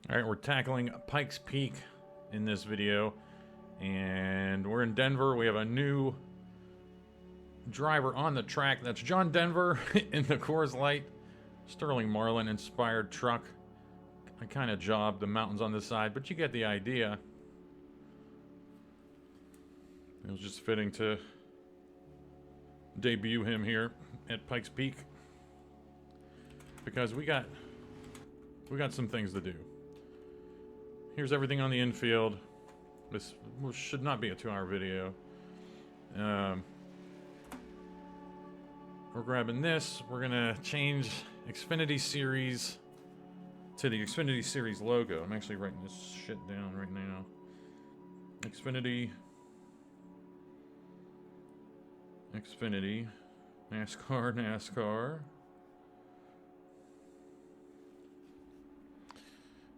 Alright, we're tackling Pikes Peak in this video, and we're in Denver. We have a new driver on the track. That's John Denver in the Coors Light Sterling Marlin inspired truck. I kind of jobbed the mountains on this side, but you get the idea. It was just fitting to debut him here at Pikes Peak because we got some things to do. Here's everything on the infield. This should not be a 2-hour video. We're grabbing this. We're gonna change Xfinity Series to the Xfinity Series logo. I'm actually writing this shit down right now. Xfinity, NASCAR.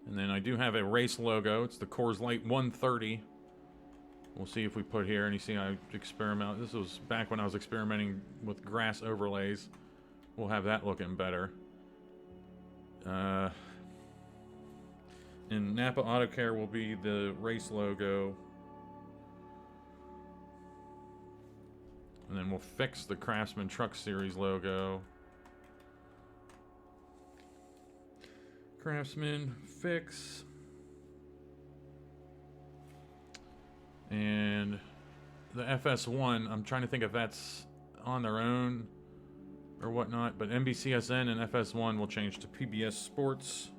And then I do have a race logo. It's the Coors Light 130. We'll see if we put here. And you see I experiment. This was back when I was experimenting with grass overlays. We'll have that looking better. And Napa Auto Care will be the race logo. And then we'll fix the Craftsman Truck Series logo. Craftsman, fix. And the FS1, I'm trying to think if that's on their own or whatnot, but NBCSN and FS1 will change to PBS Sports.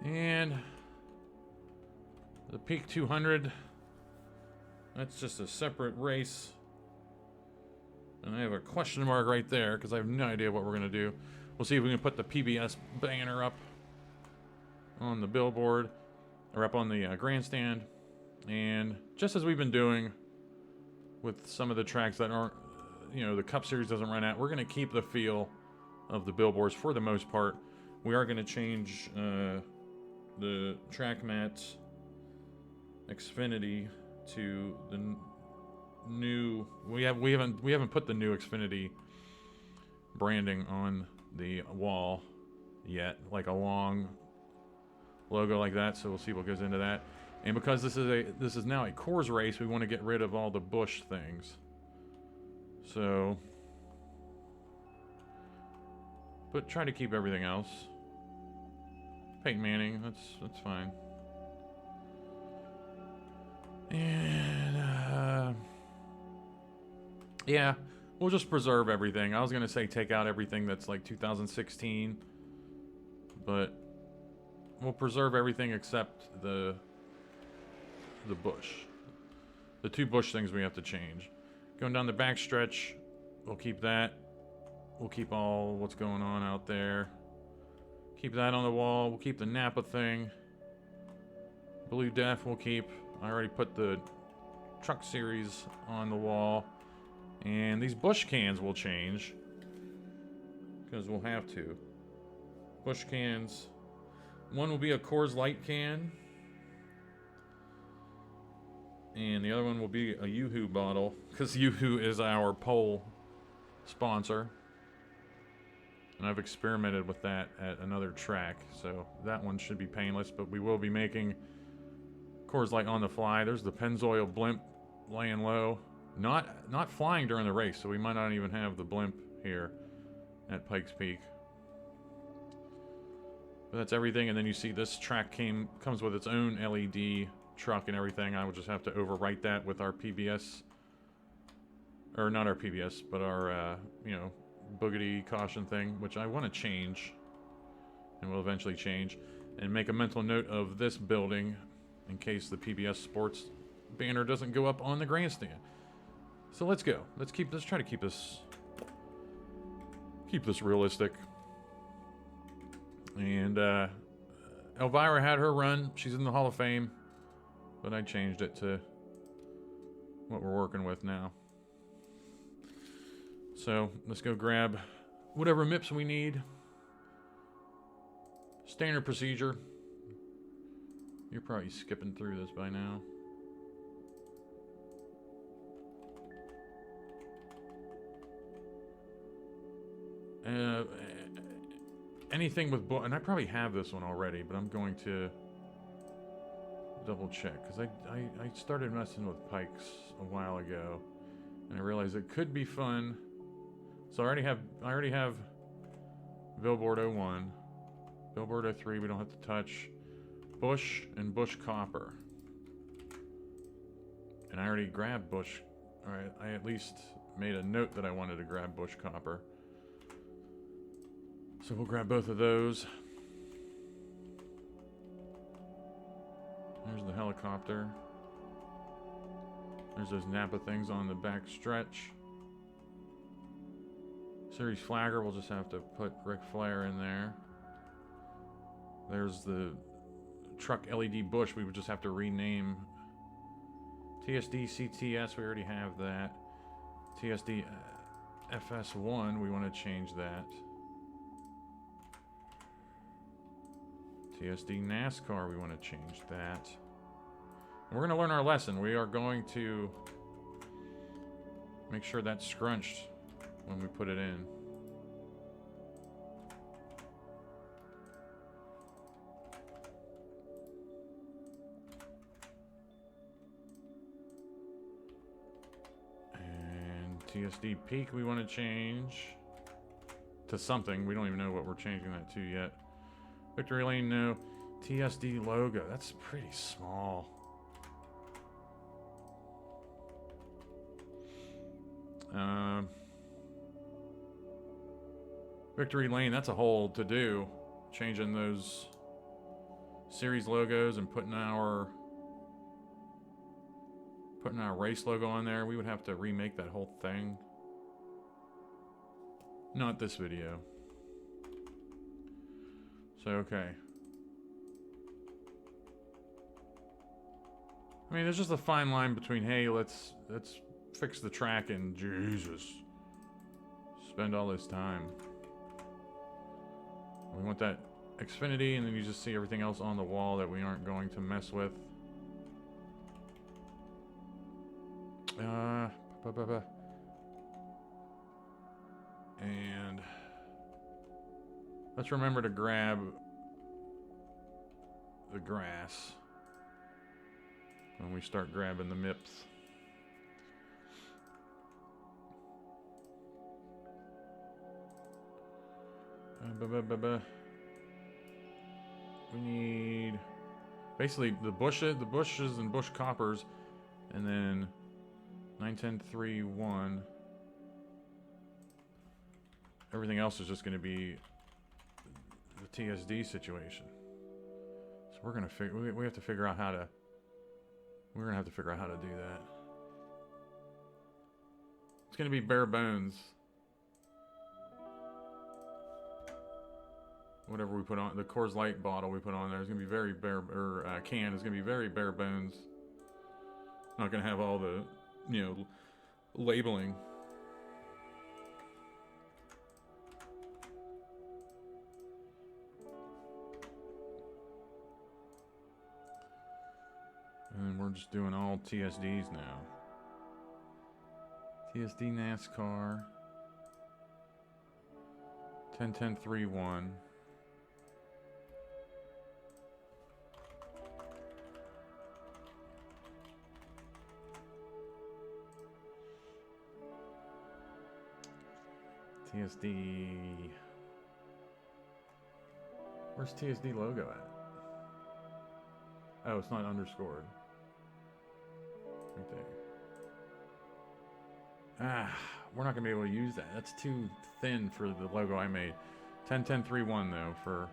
And the Peak 200, that's just a separate race. And I have a question mark right there because I have no idea what we're going to do. We'll see if we can put the PBS banner up on the billboard or up on the grandstand. And just as we've been doing with some of the tracks that aren't, the Cup Series doesn't run out, we're going to keep the feel of the billboards for the most part. We are going to change the track mats Xfinity to the new. We haven't put the new Xfinity branding on the wall yet, like a long logo like that, so we'll see what goes into that. And because this is now a Coors race, we want to get rid of all the Busch things. So, but try to keep everything else. Peyton Manning, that's fine. And yeah, we'll just preserve everything. I was gonna say take out everything that's like 2016, but we'll preserve everything except the Busch. The 2 Busch things we have to change. Going down the back stretch, we'll keep that. We'll keep all what's going on out there. Keep that on the wall. We'll keep the Napa thing. Blue Def we'll keep. I already put the Truck Series on the wall. And these Busch cans will change. Because we'll have to. Busch cans. One will be a Coors Light can. And the other one will be a Yoo-Hoo bottle. Because Yoo-Hoo is our pole sponsor. And I've experimented with that at another track. So that one should be painless. But we will be making Coors Light on the fly. There's the Pennzoil blimp laying low. Not flying during the race, so we might not even have the blimp here at Pikes Peak. But that's everything, and then you see this track comes with its own LED truck and everything. I would just have to overwrite that with our PBS, or not our PBS, but our boogity caution thing, which I want to change, and will eventually change, and make a mental note of this building in case the PBS Sports banner doesn't go up on the grandstand. So let's go. Let's try to keep this realistic. And Elvira had her run. She's in the Hall of Fame, but I changed it to what we're working with now. So let's go grab whatever MIPs we need. Standard procedure. You're probably skipping through this by now. Uh, anything with and I probably have this one already, but I'm going to double check because I started messing with Pikes a while ago, and I realized it could be fun. So I already have Billboard 01, Billboard 03. We don't have to touch Bush and Bush Copper, and I already grabbed Bush. All right, I at least made a note that I wanted to grab Bush Copper. So we'll grab both of those. There's the helicopter. There's those Napa things on the back stretch. Series flagger, we'll just have to put Ric Flair in there. There's the truck LED Bush, we would just have to rename. TSD CTS, we already have that. TSD FS1, we want to change that. TSD NASCAR, we want to change that. And we're going to learn our lesson. We are going to make sure that's scrunched when we put it in. And TSD peak we want to change to something. We don't even know what we're changing that to yet. Victory lane, no. TSD logo, that's pretty small. Victory lane, that's a whole to do. Changing those series logos and putting our race logo on there. We would have to remake that whole thing. Not this video. So, okay. I mean, there's just a fine line between, hey, let's fix the track and Jesus, spend all this time. We want that Xfinity, and then you just see everything else on the wall that we aren't going to mess with. And let's remember to grab the grass when we start grabbing the MIPs. We need basically the bushes and bush coppers, and then 91031. Everything else is just going to be the TSD situation. So we're gonna we have to figure out how to. We're gonna have to figure out how to do that. It's gonna be bare bones. Whatever we put on the Coors Light bottle we put on there is gonna be very bare, or can is gonna be very bare bones. Not gonna have all the, you know, labeling. And we're just doing all TSDs now. TSD NASCAR. 10-10-3-1. TSD. Where's TSD logo at? Oh, it's not underscored. Right there. Ah, we're not gonna be able to use that. That's too thin for the logo I made. 10-10-3-1 though for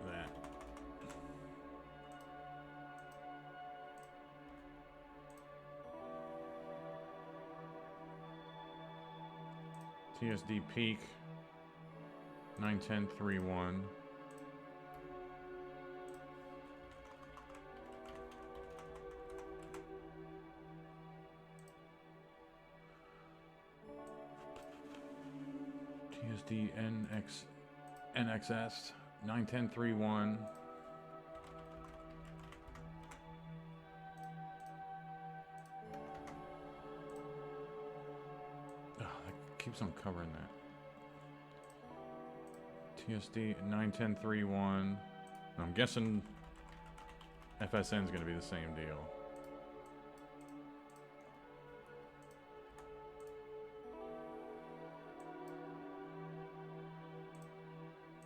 that. TSD peak 91031. TSD NXS 91031. keeps on covering that. TSD 910331. I'm guessing FSN is going to be the same deal.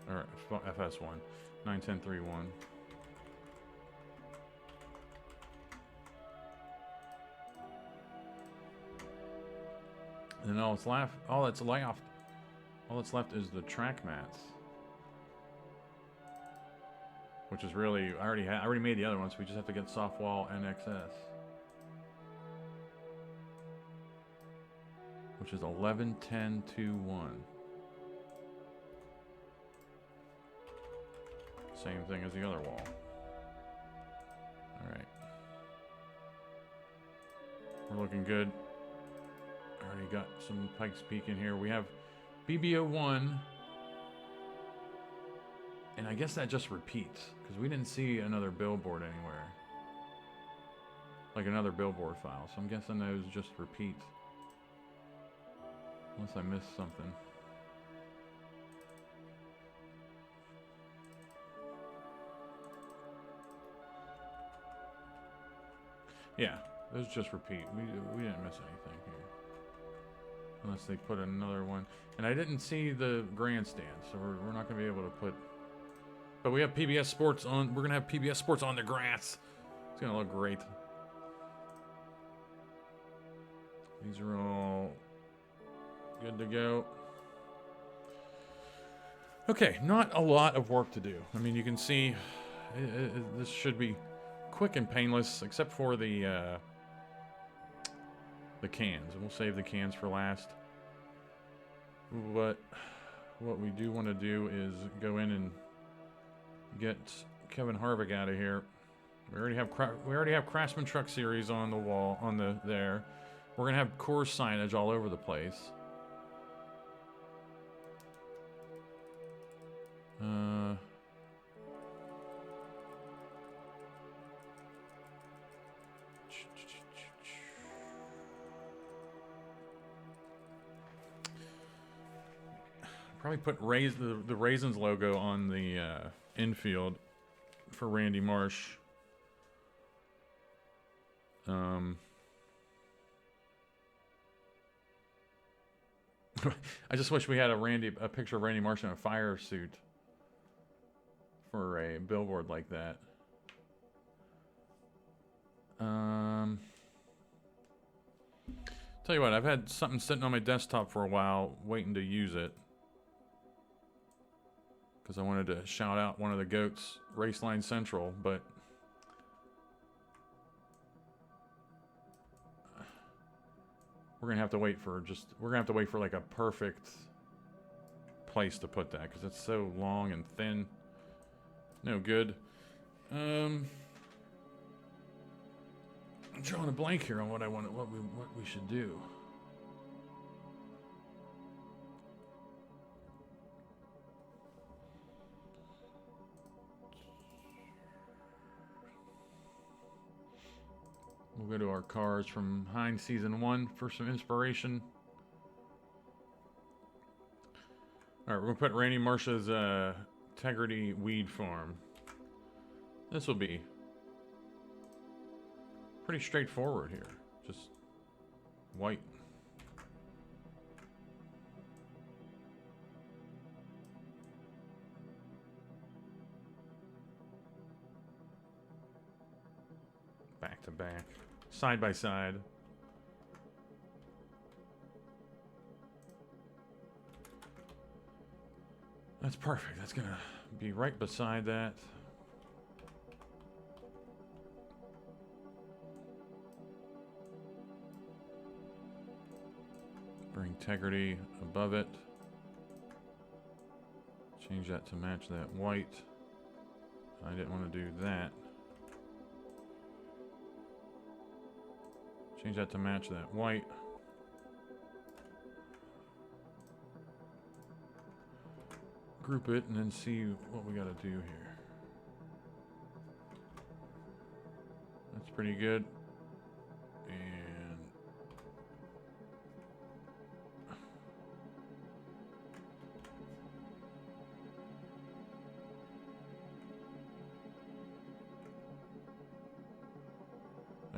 Or FS1 910331. And all that's left is the track mats, which is really I already made the other ones. So we just have to get softwall NXS, which is 111021. Same thing as the other wall. All right, we're looking good. Already got some Pikes Peak in here. We have BB01, and I guess that just repeats because we didn't see another billboard anywhere, like another billboard file. So I'm guessing those just repeat, unless I missed something. Yeah, those just repeat. We didn't miss anything here. Unless they put another one. And I didn't see the grandstand, so we're not going to be able to put... But we have PBS Sports on... We're going to have PBS Sports on the grass. It's going to look great. These are all good to go. Okay, not a lot of work to do. I mean, you can see this should be quick and painless, except for the cans. We'll save the cans for last. But what we do want to do is go in and get Kevin Harvick out of here. We already have Craftsman Truck Series on the wall there. We're gonna have Coors signage all over the place. Probably put the Raisins logo on the infield for Randy Marsh. I just wish we had a picture of Randy Marsh in a fire suit for a billboard like that. Tell you what, I've had something sitting on my desktop for a while, waiting to use it. Because I wanted to shout out one of the goats, Raceline Central, but we're gonna have to wait for like a perfect place to put that because it's so long and thin. No good. I'm drawing a blank here on what we should do. We'll go to our cars from Heinz Season 1 for some inspiration. Alright, we're going to put Randy Marsh's Integrity Weed Farm. This will be pretty straightforward here. Just white. Back to back. Side by side. That's perfect. That's gonna be right beside that. Bring Integrity above it. Change that to match that white. I didn't want to do that. Change that to match that white. Group it and then see what we got to do here. That's pretty good. And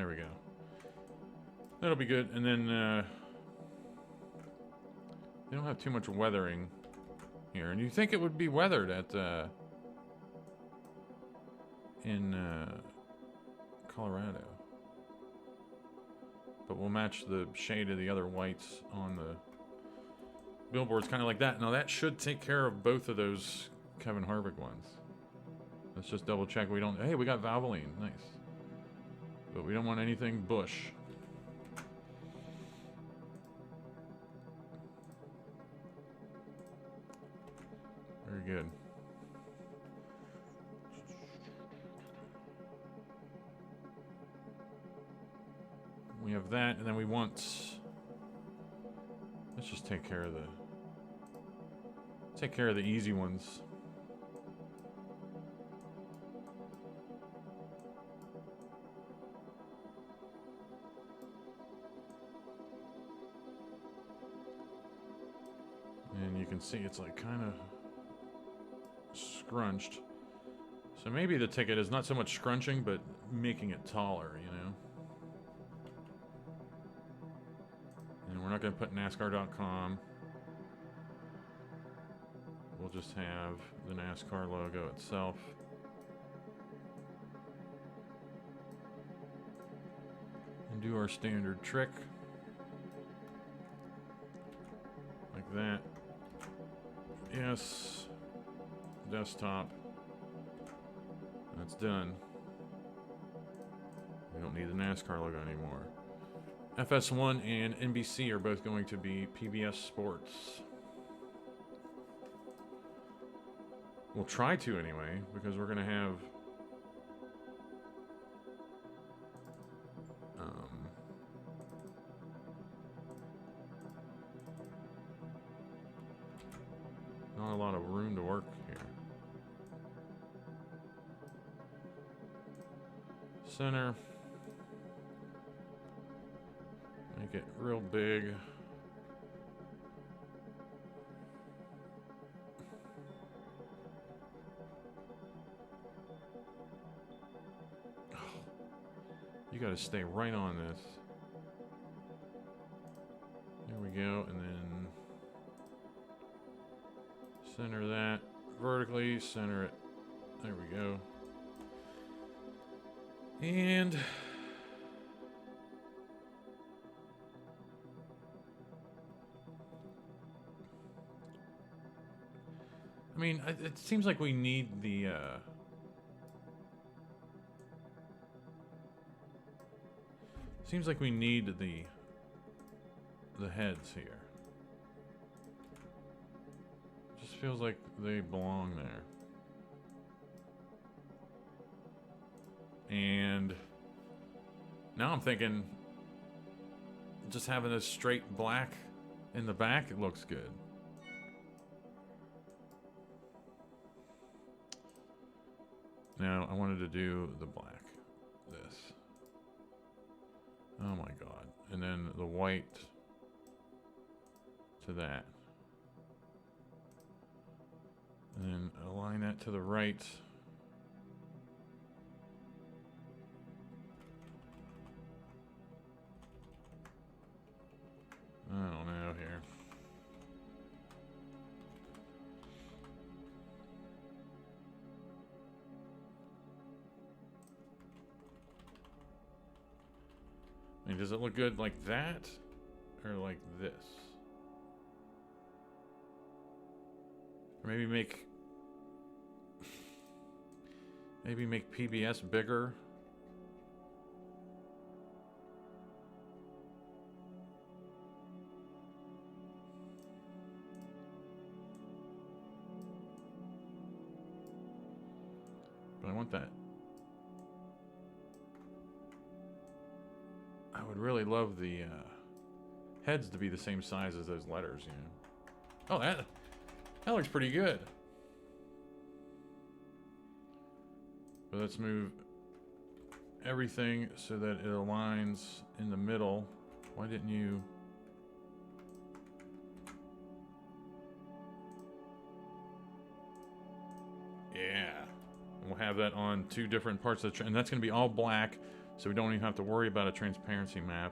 There we go. That'll be good. And then they don't have too much weathering here. And you think it would be weathered at in Colorado. But we'll match the shade of the other whites on the billboards, kind of like that. Now that should take care of both of those Kevin Harvick ones. Let's just double check we don't... Hey, we got Valvoline. Nice. But we don't want anything bush. Very good. We have that, and then we want... Let's just take care of the... Take care of the easy ones. And you can see it's like kind of scrunched. So maybe the ticket is not so much scrunching, but making it taller, you know? And we're not going to put NASCAR.com. We'll just have the NASCAR logo itself. And do our standard trick. Like that. Yes. Desktop. That's done. We don't need the NASCAR logo anymore. FS1 and NBC are both going to be PBS Sports. We'll try to anyway, because we're going to have not a lot of room to work here. Center. Make it real big. You got to stay right on this. There we go, and then center that vertically, center it. There we go. And I mean, it seems like we need the seems like we need the heads here. Just feels like they belong there. And now I'm thinking just having this straight black in the back, it looks good. Now I wanted to do the black. This. Oh my god. And then the white to that. And then align that to the right. I don't know here. I mean, does it look good like that? Or like this? Or maybe make PBS bigger. But I want that. I would really love the heads to be the same size as those letters, you know. Oh, that looks pretty good. But let's move everything so that it aligns in the middle. Why didn't you... Yeah. And we'll have that on two different parts of the... And that's going to be all black. So we don't even have to worry about a transparency map.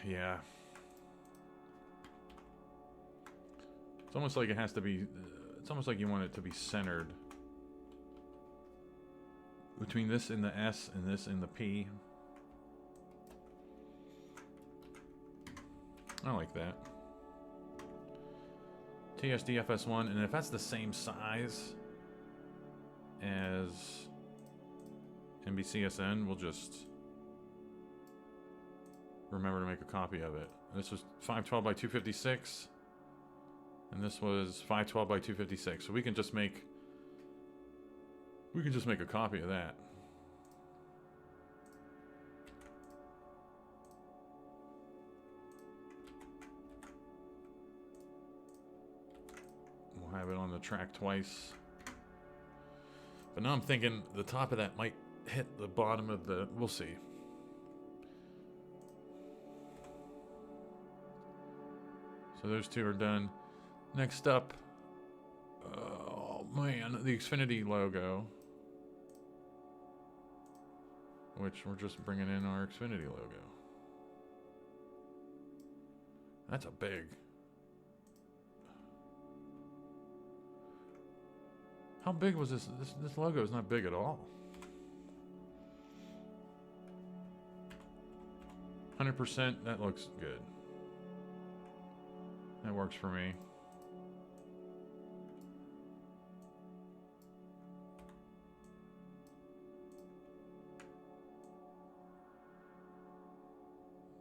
Yeah. It's almost like it has to be, it's almost like you want it to be centered. Between this and the S and this and the P. I like that. TSDFS1, and if that's the same size as NBCSN, we'll just remember to make a copy of it. This was 512 by 256, and this was 512 by 256. So we can just make a copy of that. We'll have it on the track twice. But now I'm thinking the top of that might hit the bottom of the... We'll see. So those two are done. Next up... Oh, man. The Xfinity logo. Which we're just bringing in our Xfinity logo. That's a big... How big was this? This logo is not big at all. 100%, that looks good. That works for me.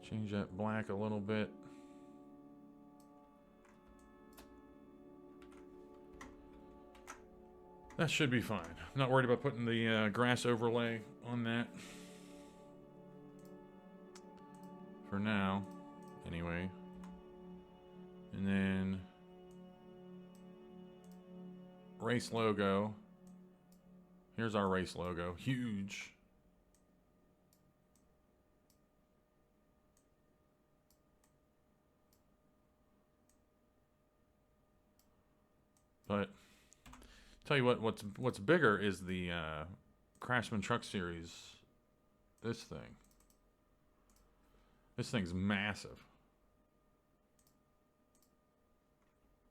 Change that black a little bit. That should be fine. I'm not worried about putting the grass overlay on that. For now, anyway. And then race logo. Here's our race logo. Huge. But tell you what's bigger is the Craftsman Truck Series. This thing. This thing's massive.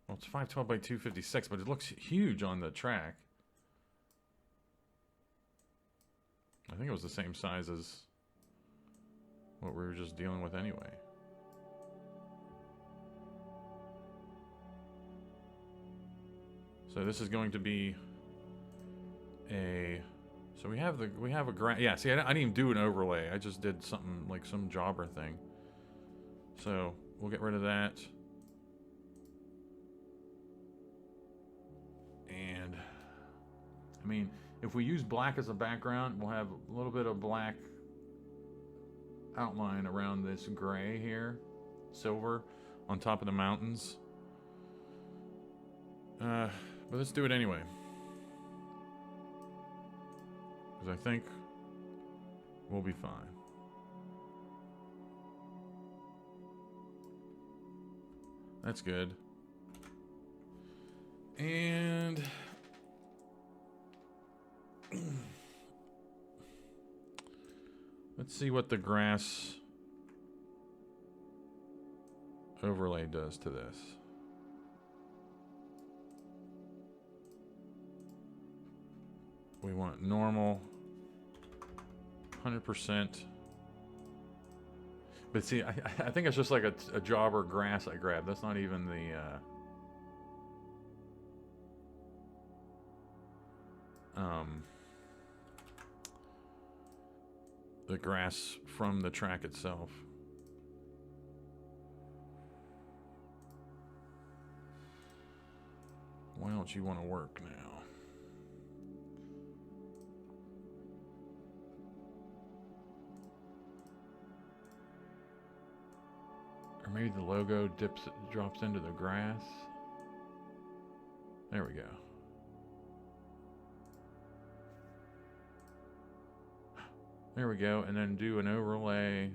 Well, it's 512 by 256, but it looks huge on the track. I think it was the same size as what we were just dealing with anyway. So this is going to be a... So we have a graph. Yeah, see, I didn't even do an overlay. I just did something like some jobber thing. So we'll get rid of that. And I mean, if we use black as a background, we'll have a little bit of black outline around this gray here, silver, on top of the mountains. But let's do it anyway. Because I think we'll be fine. That's good. And let's see what the grass overlay does to this. We want normal, 100%. But see, I think it's just like a jobber grass I grabbed. That's not even the grass from the track itself. Why don't you want to work now? Or maybe the logo drops into the grass. There we go. There we go, and then do an overlay.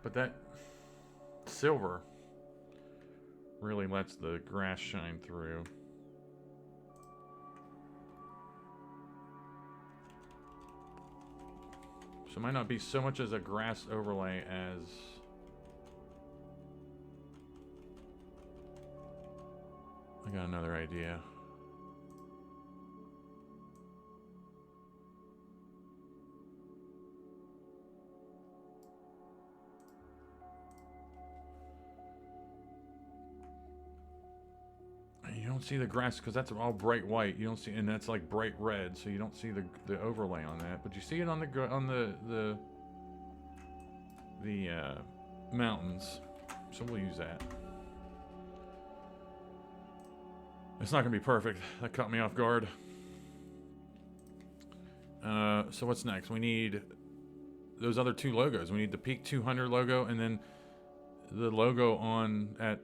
But that silver really lets the grass shine through. So it might not be so much as a grass overlay as... I got another idea. You don't see the grass because that's all bright white. You don't see, and that's like bright red, so you don't see the overlay on that. But you see it on the mountains. So we'll use that. It's not gonna be perfect. That caught me off guard. So what's next? We need those other two logos. We need the Peak 200 logo and then the logo on at,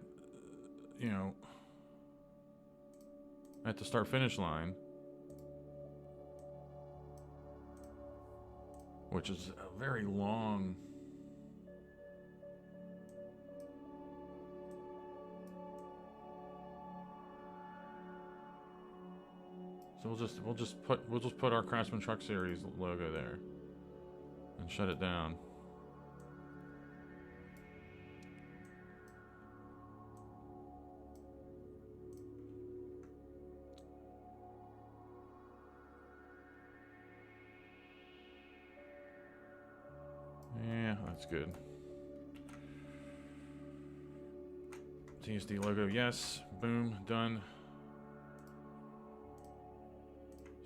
you know, at the start finish line, which is a very long. So we'll just put our Craftsman Truck Series logo there and shut it down. Yeah, that's good. TSD logo, yes. Boom, done.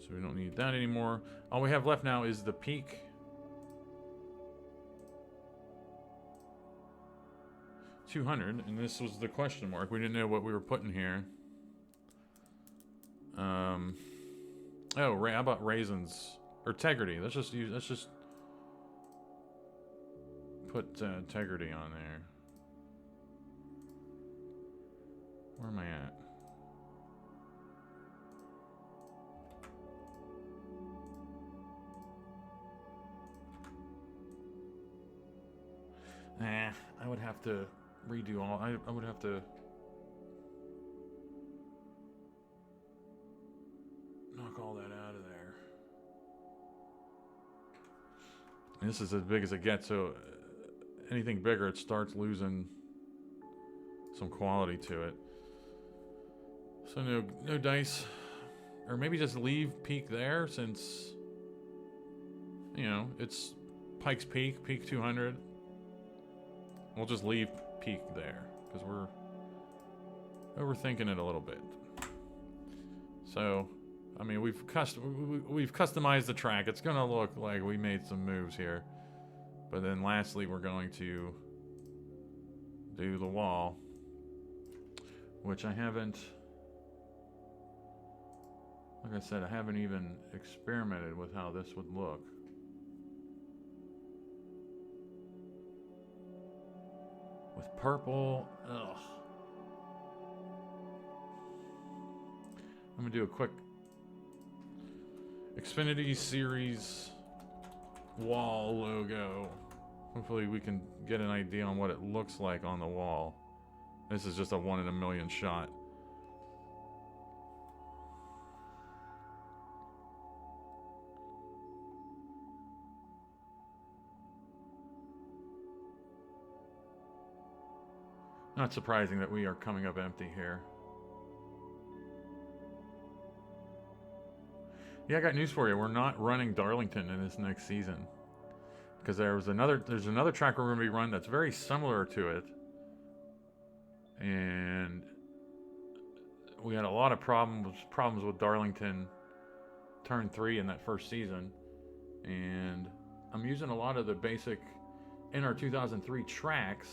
So we don't need that anymore. All we have left now is the Peak. $200, and this was the question mark. We didn't know what we were putting here. Oh, how about raisins or integrity? Let's just put integrity on there. Where am I at? Nah, I would have to redo all. I would have to knock all that out of there. And this is as big as it gets, so anything bigger, it starts losing some quality to it. So no dice, or maybe just leave Peak there, since you know it's Pikes Peak 200. We'll just leave Peak there because we're overthinking it a little bit. So, I mean, we've customized the track. It's gonna look like we made some moves here, but then lastly, we're going to do the wall, which I haven't. Like I said, I haven't even experimented with how this would look. With purple, ugh. I'm gonna do a quick Xfinity Series wall logo. Hopefully we can get an idea on what it looks like on the wall. This is just a 1 in a million shot. Not surprising that we are coming up empty here. Yeah, I got news for you. We're not running Darlington in this next season, because there's another track we're going to be running that's very similar to it, and we had a lot of problems with Darlington Turn 3 in that first season, and I'm using a lot of the basic NR2003 tracks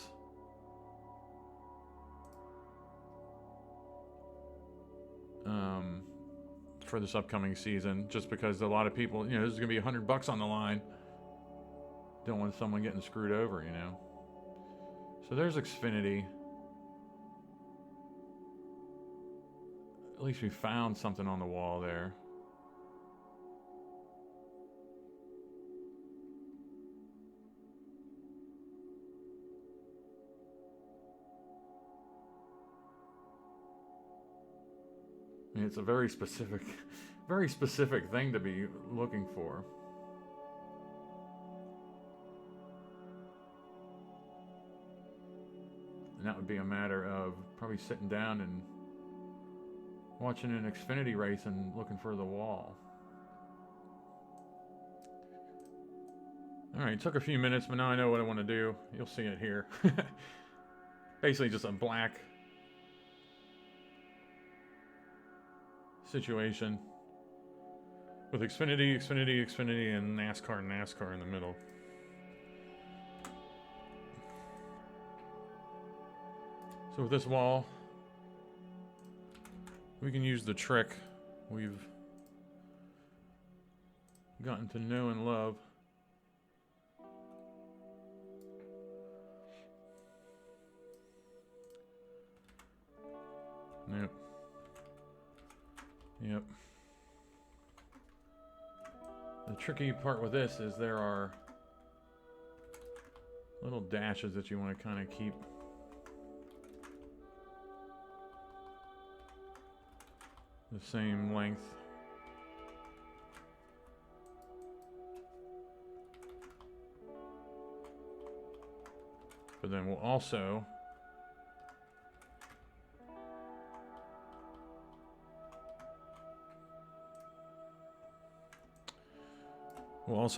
for this upcoming season, just because a lot of people, you know, this is gonna be $100 on the line. Don't want someone getting screwed over, you know. So there's Xfinity. At least we found something on the wall there. mean, it's a very specific thing to be looking for. And that would be a matter of probably sitting down and watching an Xfinity race and looking for the wall. Alright, took a few minutes, but now I know what I want to do. You'll see it here. Basically just a black situation with Xfinity, Xfinity, Xfinity, and NASCAR in the middle. So with this wall, we can use the trick we've gotten to know and love. Yep. Yep. The tricky part with this is there are little dashes that you want to kind of keep the same length. But then we'll also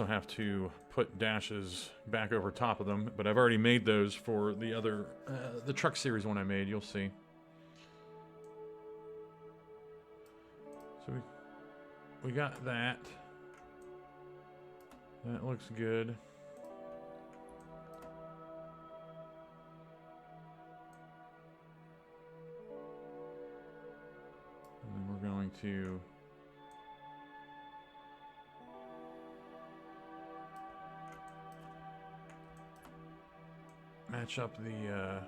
have to put dashes back over top of them, but I've already made those for the other, the Truck Series one I made, you'll see. So we got that. That looks good. And then we're going to match up the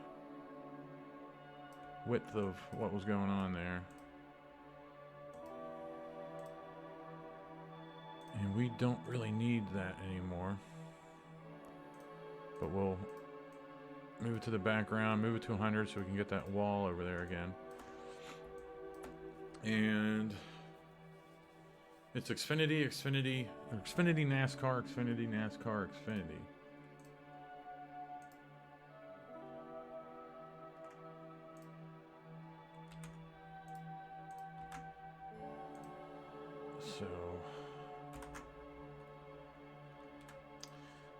width of what was going on there. And we don't really need that anymore. But we'll move it to the background, move it to 100 so we can get that wall over there again. And it's Xfinity, Xfinity, or Xfinity NASCAR, Xfinity NASCAR, Xfinity. So,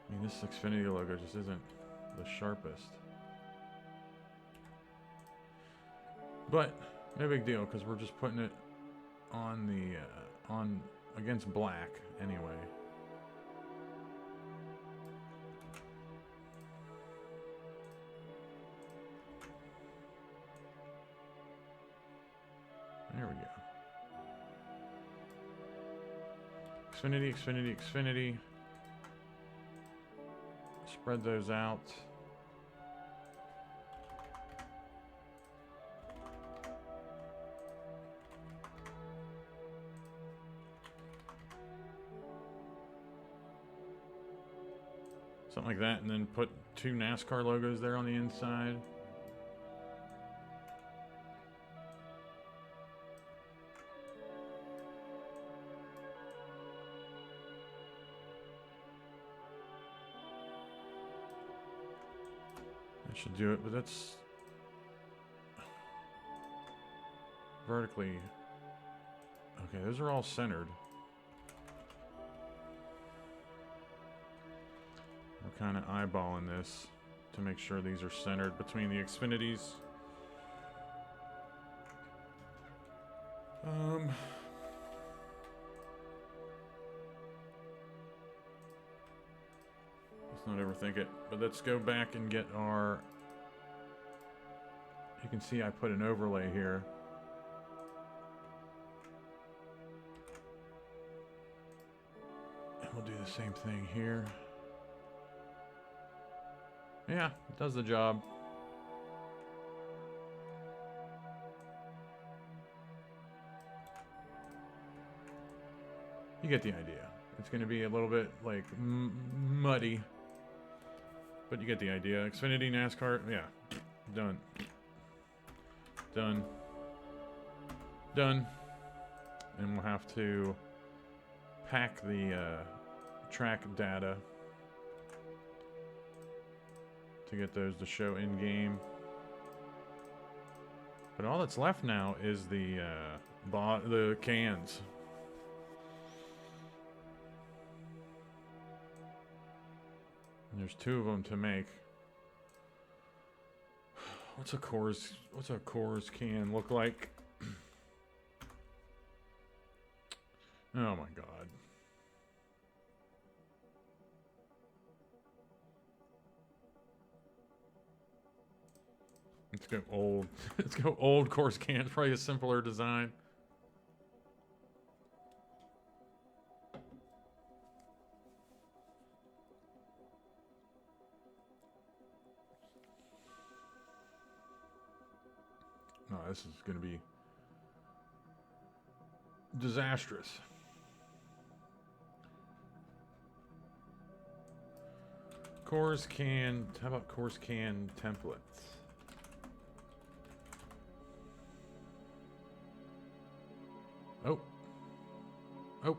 I mean, this Xfinity logo just isn't the sharpest. But no big deal, because we're just putting it on the against black anyway. There we go. Xfinity, Xfinity, Xfinity. Spread those out. Something like that, and then put 2 NASCAR logos there on the inside. That should do it, but that's vertically. Okay, those are all centered. We're kind of eyeballing this to make sure these are centered between the Xfinities. Let's not overthink it, but let's go back and get our. You can see I put an overlay here. And we'll do the same thing here. Yeah, it does the job. You get the idea. It's going to be a little bit like muddy, but you get the idea. Xfinity, NASCAR, yeah, done. Done. Done. and we'll have to pack the track data to get those to show in game. But all that's left now is the cans. And there's 2 of them to make. What's a Coors can look like? Oh my god. Let's go old. Let's go old Coors can. It's probably a simpler design. No, this is going to be disastrous. Coors can. How about Coors can templates? Oh. Oh.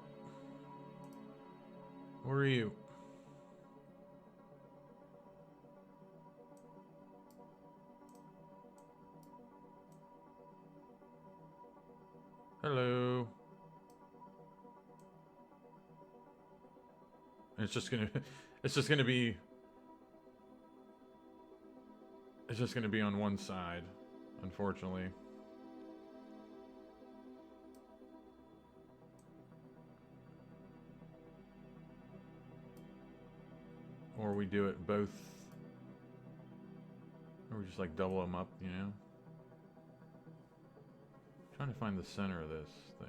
Where are you? Hello. It's just gonna be on one side, unfortunately. Or we do it both, or we just like double them up, you know? Trying to find the center of this thing.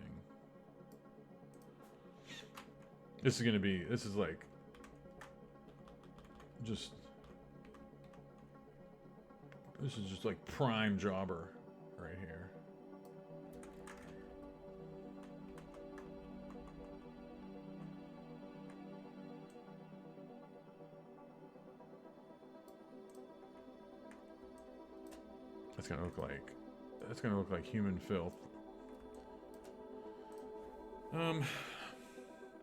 This is like just, this is just like prime jobber right here. That's gonna look like human filth.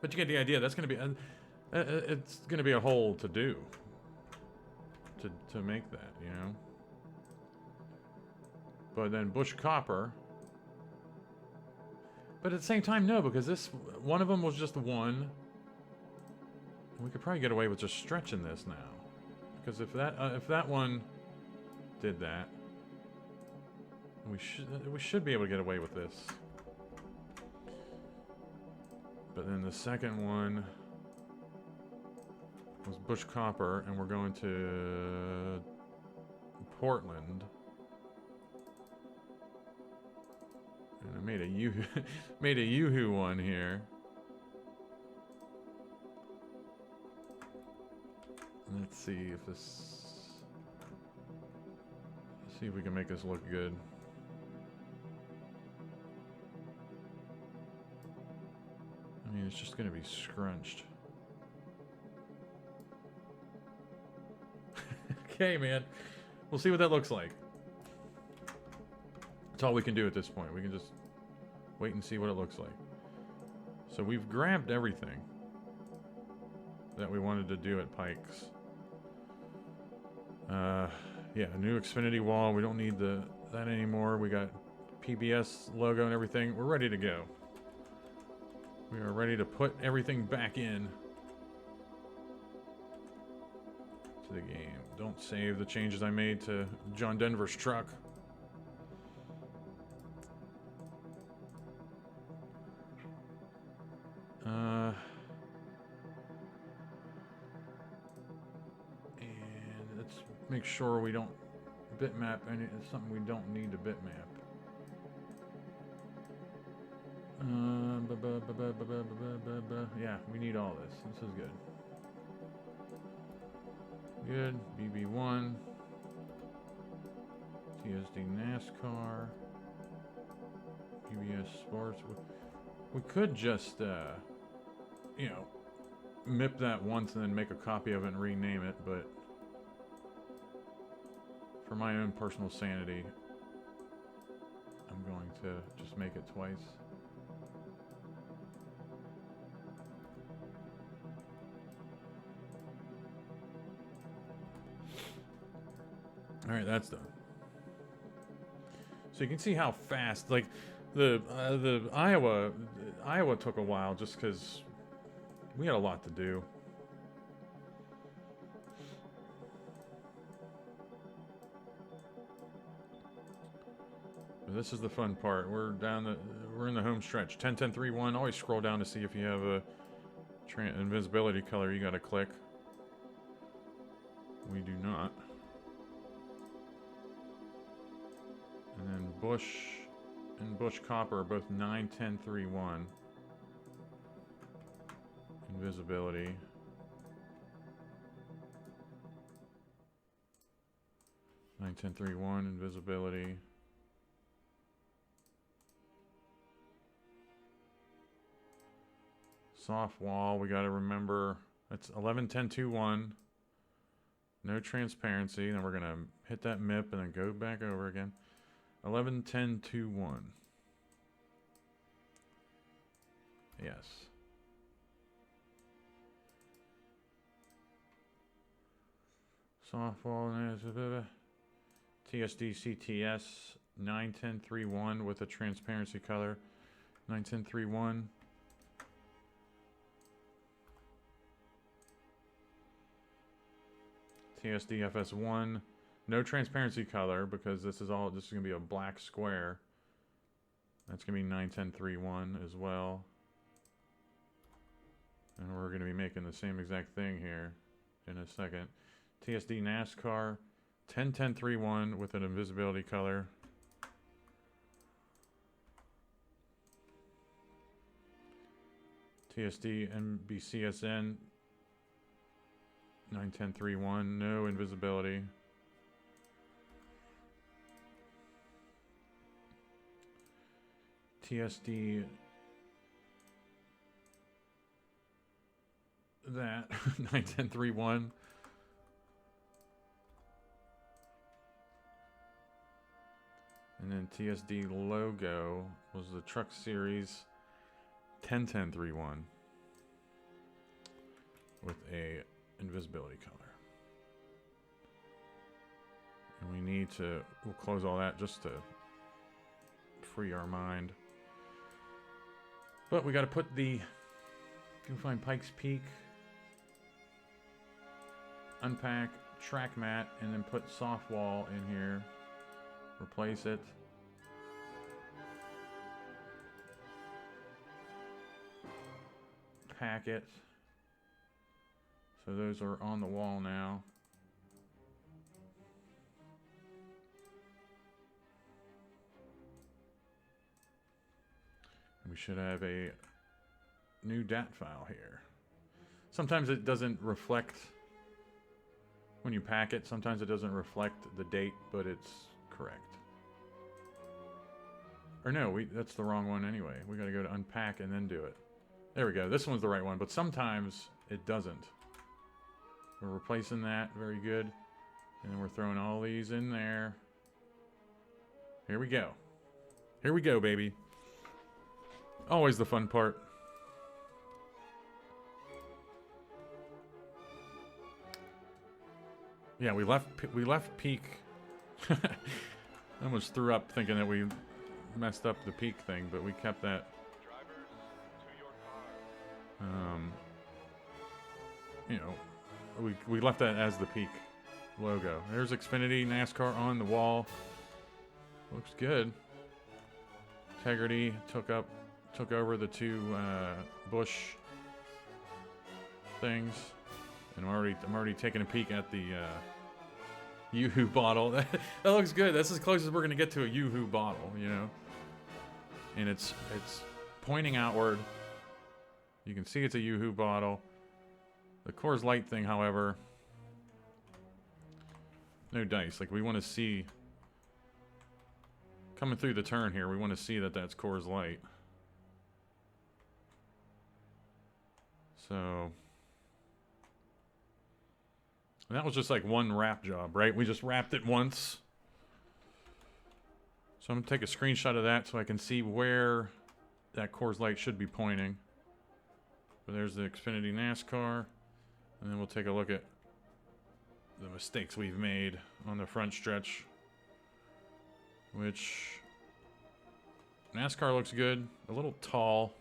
But you get the idea. That's gonna be it's gonna be a hole to do to make that, you know. But then bush copper. But at the same time, no, because this one of them was just one. We could probably get away with just stretching this now, because if that one did that, we should be able to get away with this. But then the second one was bush copper, and we're going to Portland. And I made a Yoo-hoo one here. Let's see if this. Let's see if we can make this look good. I mean, it's just going to be scrunched. Okay, man. We'll see what that looks like. That's all we can do at this point. We can just wait and see what it looks like. So we've grabbed everything that we wanted to do at Pikes. Yeah, new Xfinity wall. We don't need that anymore. We got PBS logo and everything. We're ready to go. We are ready to put everything back in to the game. Don't save the changes I made to John Denver's truck. And let's make sure we don't bitmap any. It's something we don't need to bitmap. Yeah, we need all this. This is good. Good. BB1. TSD NASCAR. PBS Sports. We could just, you know, MIP that once and then make a copy of it and rename it, but for my own personal sanity, I'm going to just make it twice. All right, that's done. So you can see how fast, like, the Iowa took a while just because we had a lot to do. But this is the fun part. We're in the home stretch. 10-10-3-1. Always scroll down to see if you have a invisibility color you got to click. We do not. And then Bush and Bush Copper are both 9-10-3-1. Invisibility. Nine, 10, 3, 1, invisibility. Soft wall, we gotta remember that's 11-10-2-1. No transparency. Then we're gonna hit that MIP and then go back over again. 11-10-2-1. Yes. Softball, TSD CTS 9-10-3-1 with a transparency color. 9-10-3-1. TSD FS1. No transparency color because this is gonna be a black square. That's gonna be 9-10-3-1 as well. And we're gonna be making the same exact thing here in a second. TSD NASCAR 10-10-3-1 with an invisibility color. TSD NBCSN 9-10-3-1, no invisibility. TSD that 9-10-3-1. And then TSD logo was the Truck Series 10-10-3-1 with a invisibility color. And we need to, we'll close all that just to free our mind. But we got to put the, go find Pikes Peak, unpack, track mat, and then put soft wall in here. Replace it. Pack it. So those are on the wall now. And we should have a new DAT file here. Sometimes it doesn't reflect when you pack it. Sometimes it doesn't reflect the date, but it's correct. Or no, that's the wrong one anyway. We got to go to unpack and then do it. There we go. This one's the right one, but sometimes it doesn't. We're replacing that. Very good. And then we're throwing all these in there. Here we go. Here we go, baby. Always the fun part. Yeah, we left peak. I almost threw up thinking that we messed up the peak thing, but we kept that. You know, we left that as the peak logo. There's Xfinity NASCAR on the wall. Looks good. Integrity took over the two Bush things, and I'm already taking a peek at the Yoo-hoo bottle. That looks good. That's as close as we're gonna get to a Yoo-hoo bottle, you know. And it's pointing outward. You can see it's a Yoo-hoo bottle. The Coors Light thing, however, no dice. Like, we want to see coming through the turn here. We want to see that that's Coors Light. So, and that was just like one wrap job, right? We just wrapped it once. So I'm going to take a screenshot of that so I can see where that Coors Light should be pointing. But there's the Xfinity NASCAR. And then we'll take a look at the mistakes we've made on the front stretch. Which NASCAR looks good, a little tall.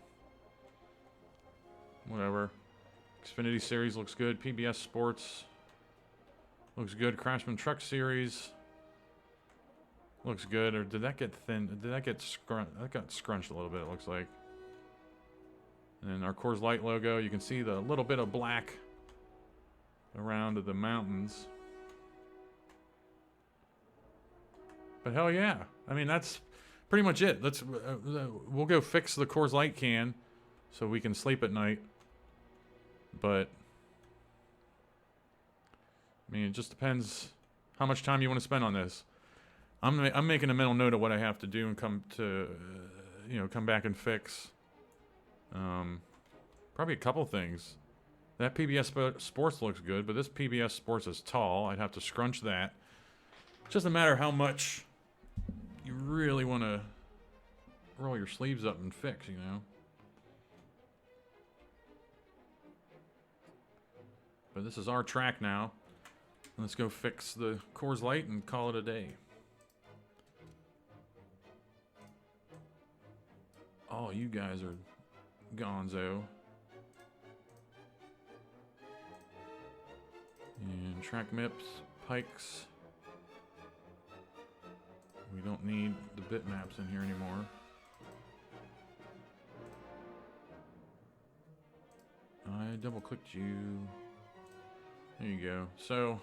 Whatever. Xfinity Series looks good. PBS Sports looks good. Craftsman Truck Series looks good. Or did that get thin? Did that get scrunched? That got scrunched a little bit, it looks like. And then our Coors Light logo. You can see the little bit of black around the mountains. But hell yeah. I mean, that's pretty much it. We'll go fix the Coors Light can so we can sleep at night. But I mean, it just depends how much time you want to spend on this. I'm making a mental note of what I have to do and come back and fix. Probably a couple things. That PBS Sports looks good, but this PBS Sports is tall. I'd have to scrunch that. It's just a matter of how much you really want to roll your sleeves up and fix, you know. But this is our track now. Let's go fix the Coors Light and call it a day. Oh, you guys are gonzo. And track MIPs, Pikes. We don't need the bitmaps in here anymore. I double clicked you. There you go. So,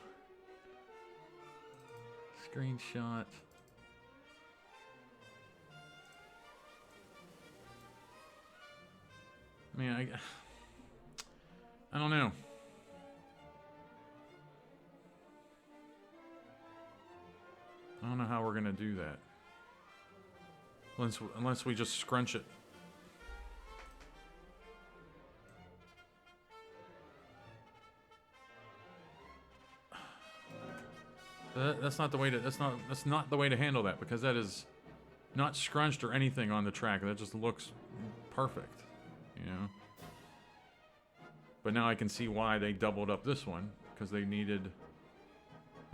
screenshot. I mean, I don't know. I don't know how we're gonna do that. Unless we just scrunch it. That's not the way to. That's not the way to handle that, because that is not scrunched or anything on the track. That just looks perfect, you know. But now I can see why they doubled up this one, because they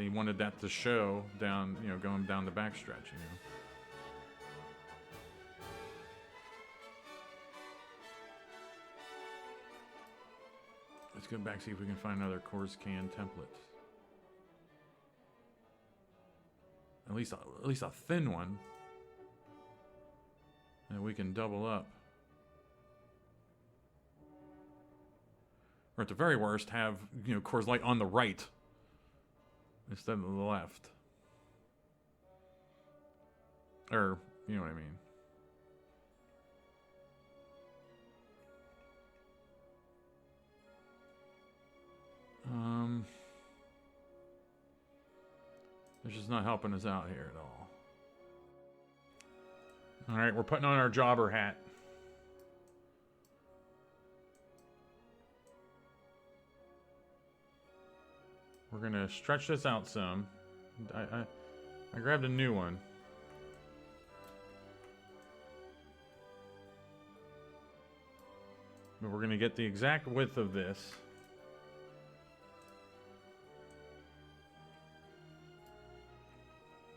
wanted that to show down, you know, going down the backstretch, you know. Let's go back, see if we can find another Coors can template. At least a thin one that we can double up. Or at the very worst, have, you know, Coors Light on the right instead of the left. Or, you know what I mean. It's just not helping us out here at all. Alright, we're putting on our jobber hat. We're gonna stretch this out some. I grabbed a new one. But we're gonna get the exact width of this.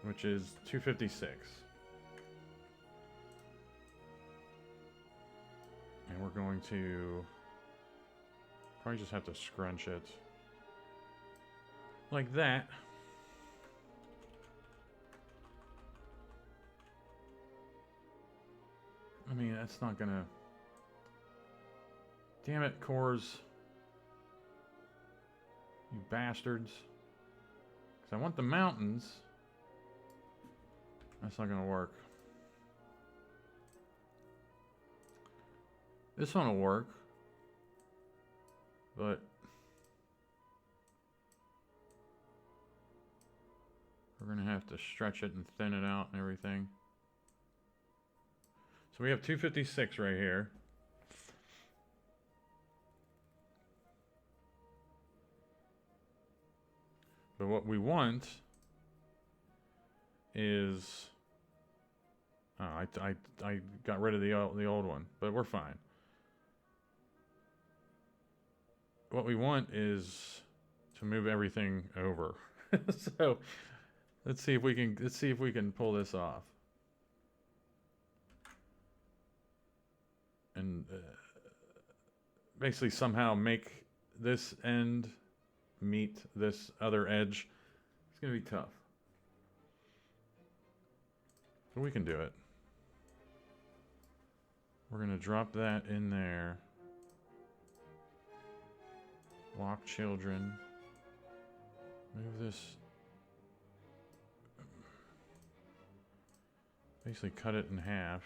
Which is 256. And we're going to probably just have to scrunch it like that. I mean, that's not gonna... Damn it, Coors. You bastards. Because I want the mountains. That's not gonna work. This one will work. But we're gonna have to stretch it and thin it out and everything. So we have 256 right here. But what we want is... Oh, I got rid of the old one, but we're fine. What we want is to move everything over. So let's see if we can pull this off. And basically somehow make this end meet this other edge. It's gonna be tough, but we can do it. We're gonna drop that in there. Lock children. Move this. Basically cut it in half.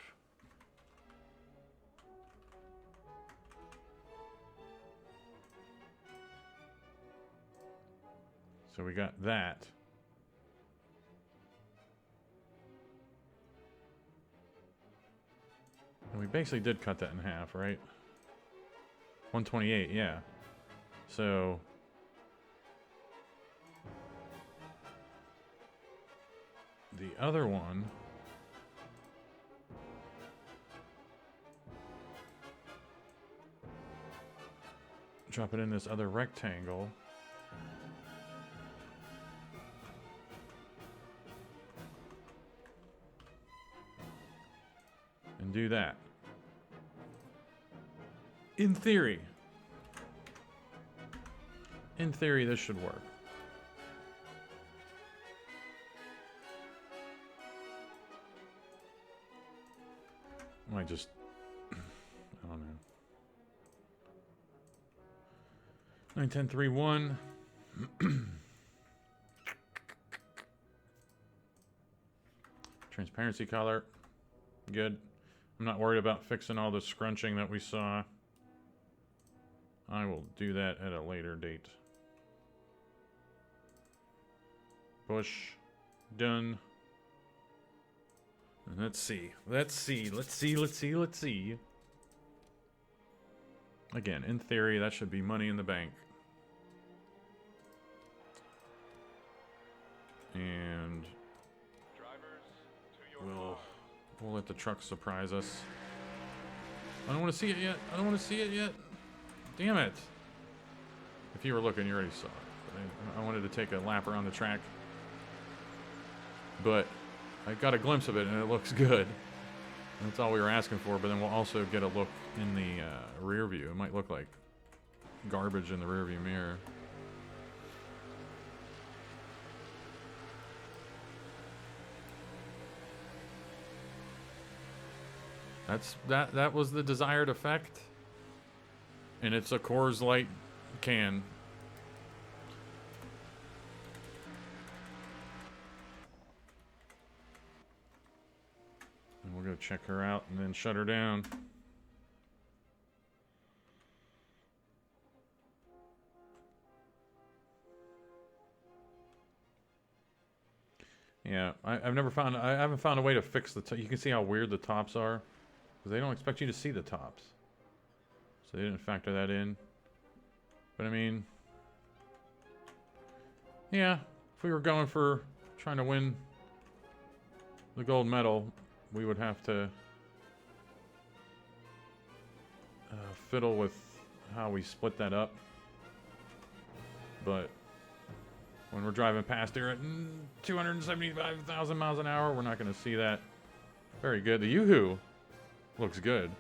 So we got that. And we basically did cut that in half, right? 128, yeah. So the other one drop it in this other rectangle. And do that. In theory, this should work. I might just, I don't know. 91031. Transparency color. Good. I'm not worried about fixing all the scrunching that we saw. I will do that at a later date. Push. Done. And let's see. Again, in theory, that should be money in the bank. And we'll let the truck surprise us. I don't want to see it yet. Damn it. If you were looking, you already saw it. I wanted to take a lap around the track. But I got a glimpse of it, and it looks good. And that's all we were asking for, but then we'll also get a look in the rear view. It might look like garbage in the rear view mirror. That was the desired effect. And it's a Coors Light can. And we're gonna check her out and then shut her down. Yeah, I haven't found a way to fix the you can see how weird the tops are. Because they don't expect you to see the tops. So they didn't factor that in. But I mean, yeah, if we were going for trying to win the gold medal, we would have to fiddle with how we split that up. But when we're driving past here at 275,000 miles an hour, we're not going to see that. Very good. The Yoo-Hoo looks good.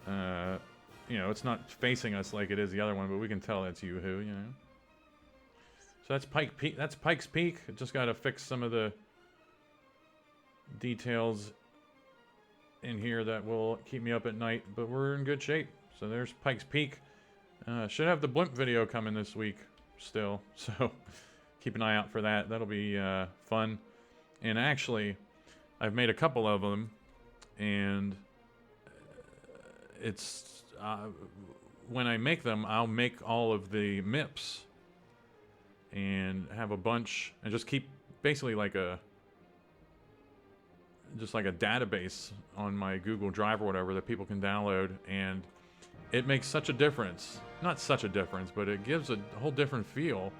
You know, it's not facing us like it is the other one, but we can tell that's Yoo-Hoo, you know. So that's Pikes Peak. Just got to fix some of the details in here that will keep me up at night, but we're in good shape. So there's Pikes Peak. Should have the blimp video coming this week still, so keep an eye out for that. That'll be fun. And actually, I've made a couple of them, and it's when I make them, I'll make all of the MIPs and have a bunch and just keep basically like a database on my Google Drive or whatever that people can download, and it makes such a difference. Not such a difference, but it gives a whole different feel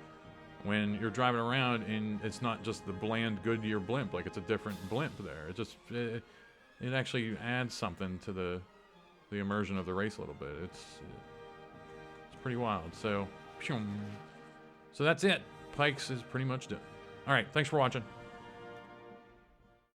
when you're driving around and it's not just the bland Goodyear blimp, like it's a different blimp there. It actually adds something to the immersion of the race a little bit. It's pretty wild. So So that's it. Pikes is pretty much done. All right, thanks for watching.